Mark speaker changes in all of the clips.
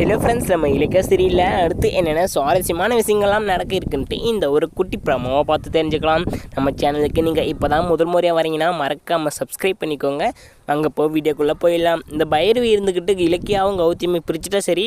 Speaker 1: Hello friends, நம்ம இலக்கிய சீரியலில் அடுத்து என்னென்ன சுவாரஸ்யமான விஷயங்கள்லாம் நடக்க இருக்குன்ட்டு இந்த ஒரு குட்டி ப்ரமோவை பார்த்து தெரிஞ்சுக்கலாம். நம்ம சேனலுக்கு நீங்கள் இப்போ தான் முதல் முறையாக வரீங்கன்னா மறக்காமல் சப்ஸ்கிரைப் பண்ணிக்கோங்க. அங்கே போய் வீடியோக்குள்ளே போயிடலாம். இந்த பைரவி இருந்துக்கிட்டு இலக்கியாவும் கௌதமி பிரிச்சுட்டா சரி,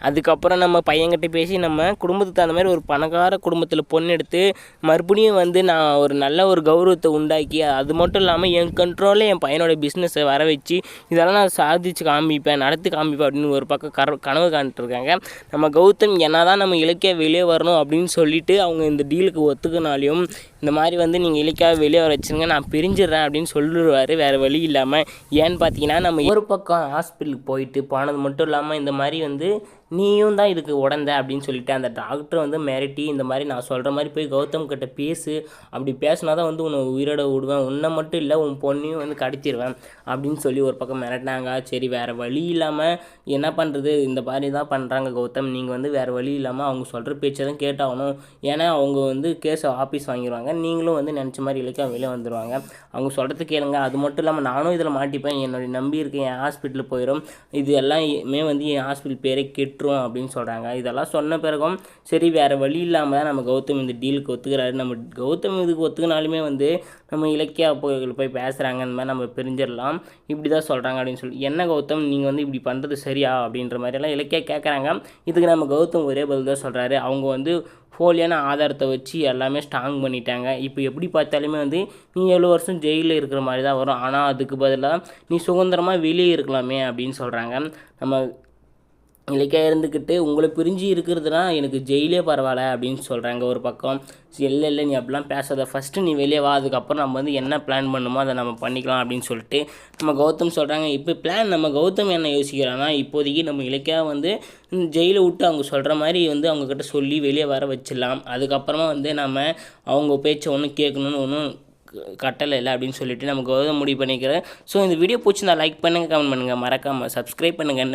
Speaker 1: அதுக்கப்புறம் நம்ம பையன்கிட்ட பேசி நம்ம குடும்பத்துக்கு தகுந்த மாதிரி ஒரு பணக்கார குடும்பத்தில் பொண்ணு எடுத்து மறுபடியும் நான் ஒரு நல்ல ஒரு கௌரவத்தை உண்டாக்கி, அது மட்டும் இல்லாமல் என் கண்ட்ரோலில் என் பையனோட பிஸ்னஸை வர வச்சு இதெல்லாம் நான் சாதிச்சு காமிப்பேன், நடத்தி காமிப்பேன் அப்படின்னு ஒரு பக்கம் கனவு காண்ட்டுருக்காங்க. நம்ம கௌதம் என்னதான் நம்ம இலக்கியா வெளியே வரணும் அப்படின்னு சொல்லிட்டு அவங்க இந்த டீலுக்கு ஒத்துக்கினாலையும் இந்த மாதிரி நீங்கள் இலக்கியாவை வெளியே வர வச்சுருங்க, நான் பிரிஞ்சிடுறேன் அப்படின்னு சொல்லிடுவார் வேறு வழி இல்லாமல். ஏன்னு பார்த்தீங்கன்னா, நம்ம ஒரு பக்கம் ஹாஸ்பிட்டலுக்கு போயிட்டு போனது மட்டும் இல்லாமல் இந்த மாதிரி நீயும் தான் இதுக்கு உடந்த அப்படின்னு சொல்லிட்டு அந்த டாக்டர் மிரட்டி இந்த மாதிரி நான் சொல்கிற மாதிரி போய் கௌதம் கிட்ட பேசு, அப்படி பேசினா தான் உன்னை உயிரோட விடுவேன், உன்னை மட்டும் இல்லை உன் பொண்ணையும் கடத்திடுவேன் அப்படின்னு சொல்லி ஒரு பக்கம் மிரட்டினாங்க. சரி, வேறு வழி இல்லாமல் என்ன பண்ணுறது, இந்த மாதிரி தான் பண்ணுறாங்க கௌதம், நீங்கள் வேறு வழி இல்லாமல் அவங்க சொல்கிற பேச்சை தான் கேட்டாகணும். ஏன்னா அவங்க கேஸை ஆஃபீஸ் வாங்கிடுவாங்க, நீங்களும் நினச்ச மாதிரி இலக்கியம் வெளியே வந்துடுவாங்க. அவங்க சொல்கிறது கேளுங்க. அது மட்டும் இல்லாமல் நானும் இதில் மாட்டிப்பேன், என்னுடைய நம்பி இருக்கேன், என் ஹாஸ்பிட்டலுக்கு போயிடும், இது எல்லாமே என் ஹாஸ்பிட்டல் பேரை கெட்டுரும் அப்படின்னு சொல்கிறாங்க. இதெல்லாம் சொன்ன பிறகும் சரி, வேறு வழி இல்லாமல் தான் நம்ம கௌதம் இந்த டீலுக்கு ஒத்துக்கிறாரு. நம்ம கௌதம் இதுக்கு ஒத்துக்கினாலுமே நம்ம இலக்கியா போய் பேசுகிறாங்க, இந்த மாதிரி நம்ம பிரிஞ்சிடலாம் இப்படி தான் சொல்கிறாங்க அப்படின்னு சொல்லி, என்ன கௌதம் நீங்கள் இப்படி பண்ணுறது சரியா அப்படின்ற மாதிரியெல்லாம் இலக்கியா கேட்குறாங்க. இதுக்கு நம்ம கௌதம் ஒரே பதில் தான் சொல்கிறாரு. அவங்க போலியான ஆதாரத்தை வச்சு எல்லாமே ஸ்ட்ராங் பண்ணிட்டாங்க. இப்போ எப்படி பார்த்தாலுமே நீ 7 வருஷம் ஜெயிலில் இருக்கிற மாதிரி தான் வரும், ஆனால் அதுக்கு பதிலாக நீ சுதந்திரமாக வெளியே இருக்கலாமே அப்படின்னு சொல்கிறாங்க. நம்ம இலக்கியா இருந்துக்கிட்டு உங்களை பிரிஞ்சு இருக்கிறதுனா எனக்கு ஜெயிலே பரவாயில்ல அப்படின்னு சொல்கிறாங்க ஒரு பக்கம். இல்லை நீ அப்படிலாம் பேசாத, ஃபஸ்ட்டு நீ வெளியே வா, அதுக்கப்புறம் நம்ம என்ன பிளான் பண்ணுமோ அதை நம்ம பண்ணிக்கலாம் அப்படின்னு சொல்லிட்டு நம்ம கௌதம் சொல்கிறாங்க. இப்போ பிளான் நம்ம கௌதம் என்ன யோசிக்கிறான்னா, இப்போதைக்கு நம்ம இலக்கியா ஜெயிலை விட்டு அவங்க சொல்கிற மாதிரி அவங்கக்கிட்ட சொல்லி வெளியே வர வச்சிடலாம். அதுக்கப்புறமா நம்ம அவங்க பேச்சை ஒன்றும் கேட்கணுன்னு ஒன்றும் கட்டளை இல்லை அப்படின்னு சொல்லிட்டு நம்ம கௌதம் முடிவு பண்ணிக்கிறேன். ஸோ இந்த வீடியோ பிடிச்சி லைக் பண்ணுங்கள், கமெண்ட் பண்ணுங்கள், மறக்காமல் சப்ஸ்கிரைப் பண்ணுங்கள்.